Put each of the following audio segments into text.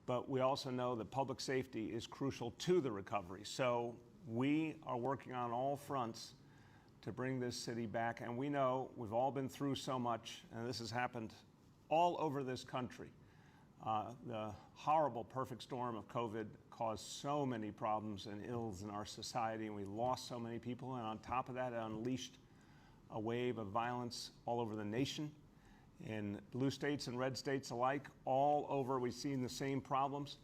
but we also know that public safety is crucial to the recovery. So we are working on all fronts to bring this city back, and we know we've all been through so much, and this has happened all over this country. The horrible perfect storm of COVID caused so many problems and ills in our society, and we lost so many people, and on top of that, it unleashed a wave of violence all over the nation, in blue states and red states alike. All over, we've seen the same problems,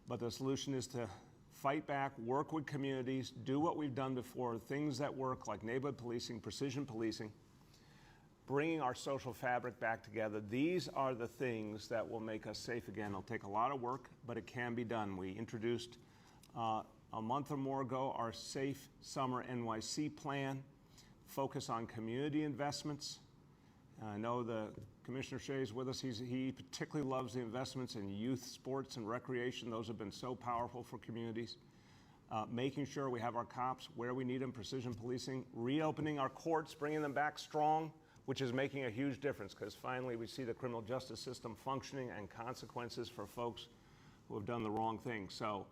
but the solution is to fight back, work with communities, do what we've done before, things that work like neighborhood policing, precision policing, bringing our social fabric back together. These are the things that will make us safe again. It'll take a lot of work, but it can be done. We introduced a month or more ago our Safe Summer NYC plan, focus on community investments. I know the Commissioner Shea is with us. He particularly loves the investments in youth sports and recreation. Those have been so powerful for communities. Making sure we have our cops where we need them, precision policing, reopening our courts, bringing them back strong, which is making a huge difference because finally we see the criminal justice system functioning and consequences for folks who have done the wrong thing. So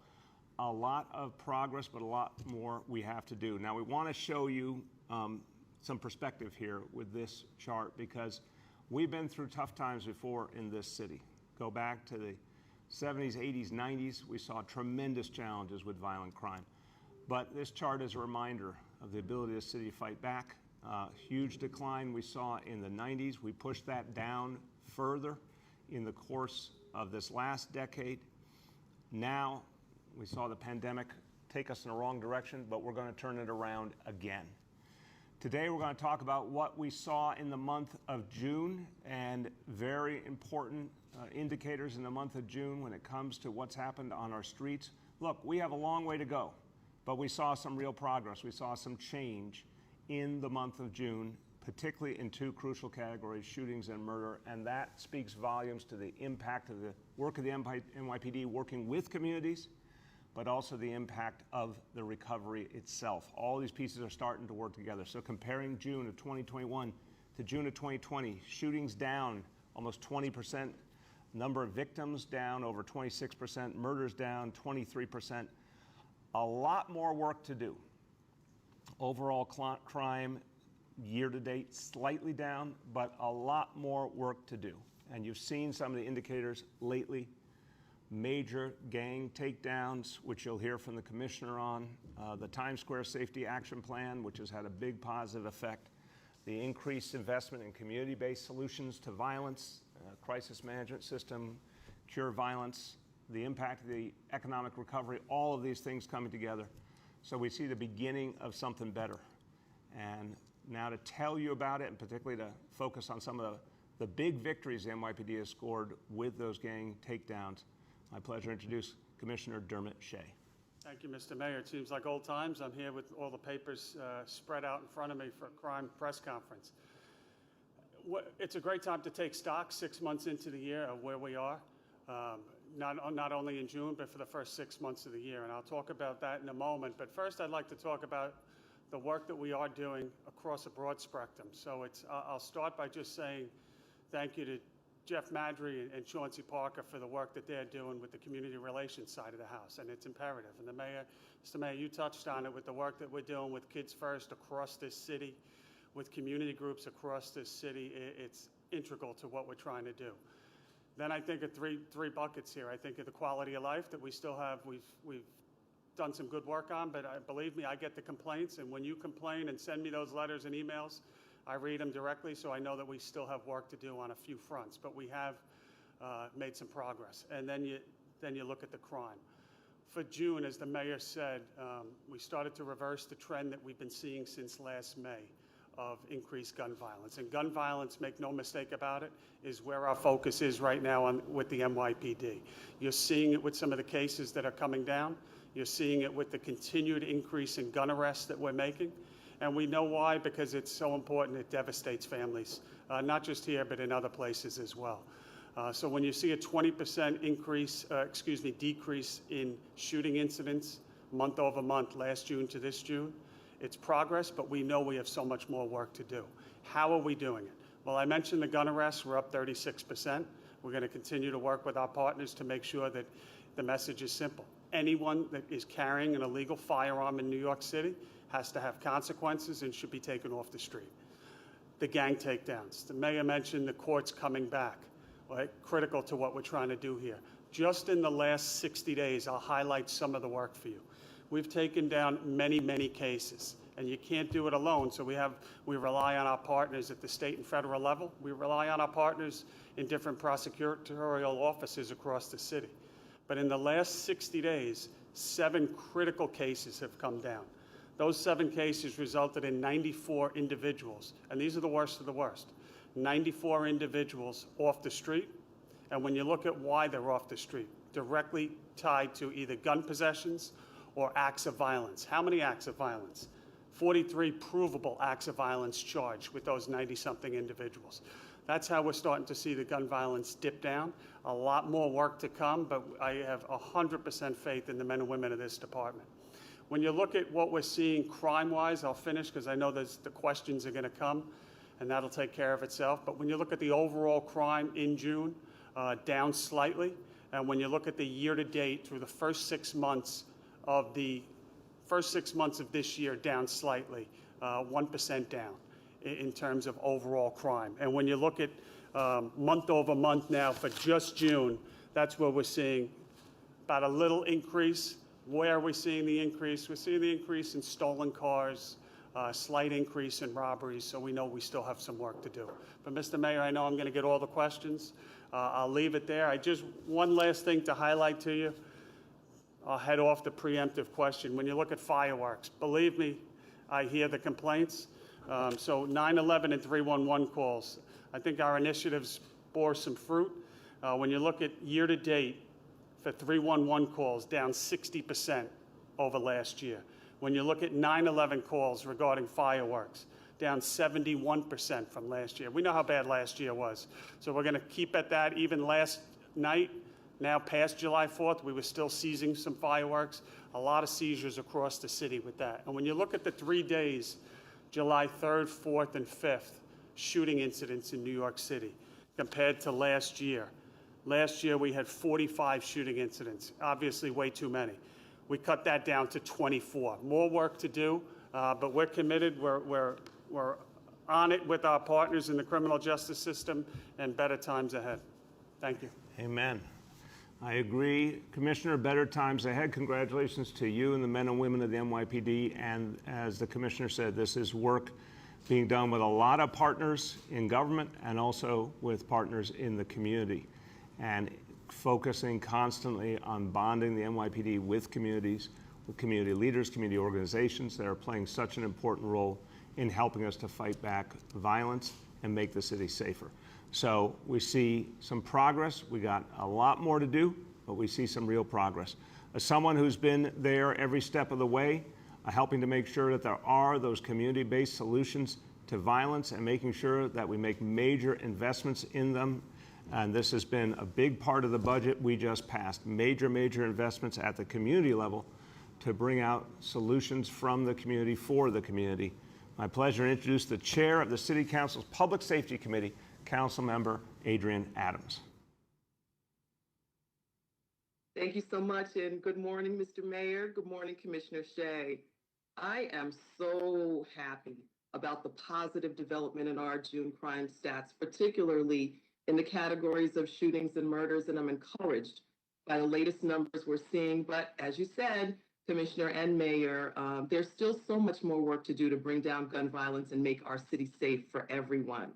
a lot of progress, but a lot more we have to do. Now we want to show you some perspective here with this chart because we've been through tough times before in this city. Go back to the 70s, 80s, 90s, we saw tremendous challenges with violent crime. But this chart is a reminder of the ability of the city to fight back. Huge decline we saw in the 90s. We pushed that down further in the course of this last decade. Now we saw the pandemic take us in the wrong direction, but we're going to turn it around again. Today we're going to talk about what we saw in the month of June and very important indicators in the month of June when it comes to what's happened on our streets. Look, we have a long way to go, but we saw some real progress. We saw some change in the month of June, particularly in two crucial categories, shootings and murder, and that speaks volumes to the impact of the work of the NYPD working with communities, but also the impact of the recovery itself. All these pieces are starting to work together. So comparing June of 2021 to June of 2020, shootings down almost 20%, number of victims down over 26%, murders down 23%. A lot more work to do. Overall crime year to date slightly down, but a lot more work to do. And you've seen some of the indicators lately. Major gang takedowns, which you'll hear from the commissioner on, the Times Square Safety Action Plan, which has had a big positive effect, the increased investment in community-based solutions to violence, crisis management system, cure violence, the impact of the economic recovery, all of these things coming together. So we see the beginning of something better. And now to tell you about it, and particularly to focus on some of the big victories the NYPD has scored with those gang takedowns, my pleasure to introduce Commissioner Dermot Shea. Thank you, Mr. Mayor. It seems like old times. I'm here with all the papers spread out in front of me for a crime press conference. It's a great time to take stock 6 months into the year of where we are, not only in June, but for the first 6 months of the year. And I'll talk about that in a moment. But first, I'd like to talk about the work that we are doing across a broad spectrum. So I'll start by just saying thank you to Jeff Madry and Chauncey Parker for the work that they're doing with the community relations side of the house, and it's imperative. And the mayor, Mr. Mayor, you touched on it with the work that we're doing with Kids First across this city, with community groups across this city. It's integral to what we're trying to do. Then I think of three buckets here. I think of the quality of life that we still have. We've done some good work on, but believe me, I get the complaints, and when you complain and send me those letters and emails, I read them directly, so I know that we still have work to do on a few fronts, but we have made some progress. And then you look at the crime. For June, as the mayor said, we started to reverse the trend that we've been seeing since last May of increased gun violence. And gun violence, make no mistake about it, is where our focus is right now with the NYPD. You're seeing it with some of the cases that are coming down. You're seeing it with the continued increase in gun arrests that we're making. And we know why, because it's so important. It devastates families, not just here, but in other places as well. So when you see a 20% decrease in shooting incidents month over month, last June to this June, it's progress, but we know we have so much more work to do. How are we doing it? Well, I mentioned the gun arrests were up 36%, We're going to continue to work with our partners to make sure that the message is simple. Anyone that is carrying an illegal firearm in New York City has to have consequences and should be taken off the street. The gang takedowns. The mayor mentioned the courts coming back, right? Critical to what we're trying to do here. Just in the last 60 days, I'll highlight some of the work for you. We've taken down many, many cases, and you can't do it alone. So we rely on our partners at the state and federal level. We rely on our partners in different prosecutorial offices across the city. But in the last 60 days, 7 critical cases have come down. Those 7 cases resulted in 94 individuals, and these are the worst of the worst. 94 individuals off the street, and when you look at why they're off the street, directly tied to either gun possessions or acts of violence. How many acts of violence? 43 provable acts of violence charged with those 90-something individuals. That's how we're starting to see the gun violence dip down. A lot more work to come, but I have 100% faith in the men and women of this department. When you look at what we're seeing crime-wise, I'll finish because I know the questions are going to come, and that'll take care of itself. But when you look at the overall crime in June, down slightly, and when you look at the year-to-date through the first 6 months of this year, down slightly, 1% down in terms of overall crime. And when you look at month over month now for just June, that's where we're seeing about a little increase. Where are we seeing the increase? We're seeing the increase in stolen cars, slight increase in robberies, so we know we still have some work to do. But Mr. Mayor, I know I'm going to get all the questions. I'll leave it there. One last thing to highlight to you. I'll head off the preemptive question. When you look at fireworks, believe me, I hear the complaints. So 9/11 and 311 calls, I think our initiatives bore some fruit. When you look at year-to-date for 311 calls, down 60% over last year. When you look at 9/11 calls regarding fireworks, down 71% from last year. We know how bad last year was. So we're going to keep at that. Even last night, now past July 4th, we were still seizing some fireworks. A lot of seizures across the city with that. And when you look at the 3 days, July 3rd, 4th, and 5th, shooting incidents in New York City compared to last year. Last year, we had 45 shooting incidents, obviously way too many. We cut that down to 24. More work to do, but we're committed. We're on it with our partners in the criminal justice system, and better times ahead. Thank you. Amen. I agree. Commissioner, better times ahead. Congratulations to you and the men and women of the NYPD. And as the commissioner said, this is work being done with a lot of partners in government and also with partners in the community, and focusing constantly on bonding the NYPD with communities, with community leaders, community organizations that are playing such an important role in helping us to fight back violence and make the city safer. So we see some progress. We got a lot more to do, but we see some real progress. As someone who's been there every step of the way, helping to make sure that there are those community-based solutions to violence and making sure that we make major investments in them. And this has been a big part of the budget we just passed, major investments at the community level to bring out solutions from the community for the community. My pleasure to introduce the chair of the City Council's Public Safety Committee, Councilmember Adrienne Adams. Thank you so much, and good morning, Mr. Mayor. Good morning, Commissioner Shea. I am so happy about the positive development in our June crime stats, particularly in the categories of shootings and murders, and I'm encouraged by the latest numbers we're seeing. But as you said, Commissioner and Mayor, there's still so much more work to do to bring down gun violence and make our city safe for everyone.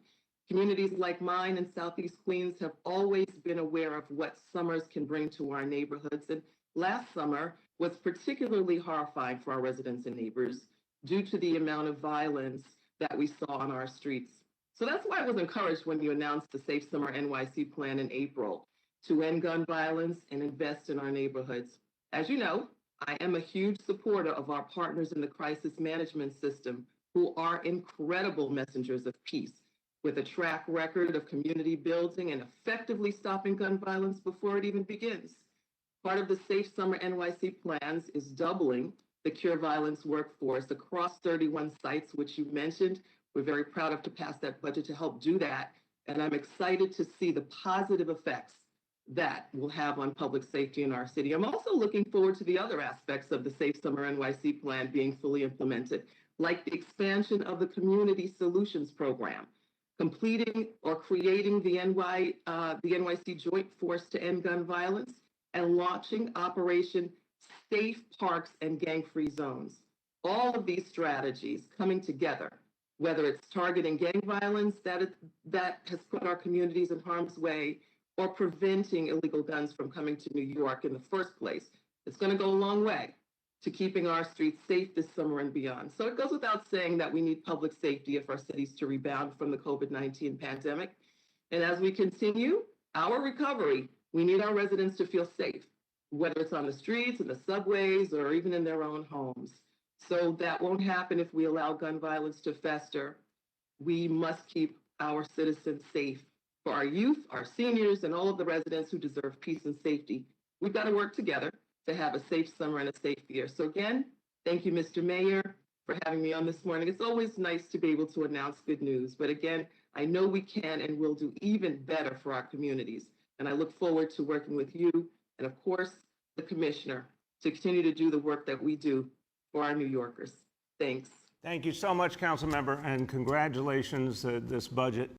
Communities like mine in Southeast Queens have always been aware of what summers can bring to our neighborhoods. And last summer was particularly horrifying for our residents and neighbors due to the amount of violence that we saw on our streets. So that's why I was encouraged when you announced the Safe Summer NYC plan in April to end gun violence and invest in our neighborhoods. As you know, I am a huge supporter of our partners in the crisis management system, who are incredible messengers of peace, with a track record of community building and effectively stopping gun violence before it even begins. Part of the Safe Summer NYC plans is doubling the Cure Violence workforce across 31 sites, which you mentioned. We're very proud of to pass that budget to help do that. and I'm excited to see the positive effects that will have on public safety in our city. I'm also looking forward to the other aspects of the Safe Summer NYC plan being fully implemented, like the expansion of the Community Solutions Program, completing or creating the NYC Joint Force to End Gun Violence, and launching Operation Safe Parks and Gang-Free Zones. All of these strategies coming together, whether it's targeting gang violence that has put our communities in harm's way, or preventing illegal guns from coming to New York in the first place, it's going to go a long way to keeping our streets safe this summer and beyond. So it goes without saying that we need public safety if our cities to rebound from the COVID-19 pandemic. And as we continue our recovery, we need our residents to feel safe, whether it's on the streets, in the subways, or even in their own homes. So that won't happen if we allow gun violence to fester. We must keep our citizens safe. For our youth, our seniors, and all of the residents who deserve peace and safety, we've got to work together to have a safe summer and a safe year. So again, thank you, Mr. Mayor, for having me on this morning. It's always nice to be able to announce good news. But again, I know we can and will do even better for our communities. And I look forward to working with you and, of course, the Commissioner to continue to do the work that we do for our New Yorkers. Thanks. Thank you so much, Council Member, and congratulations. This budget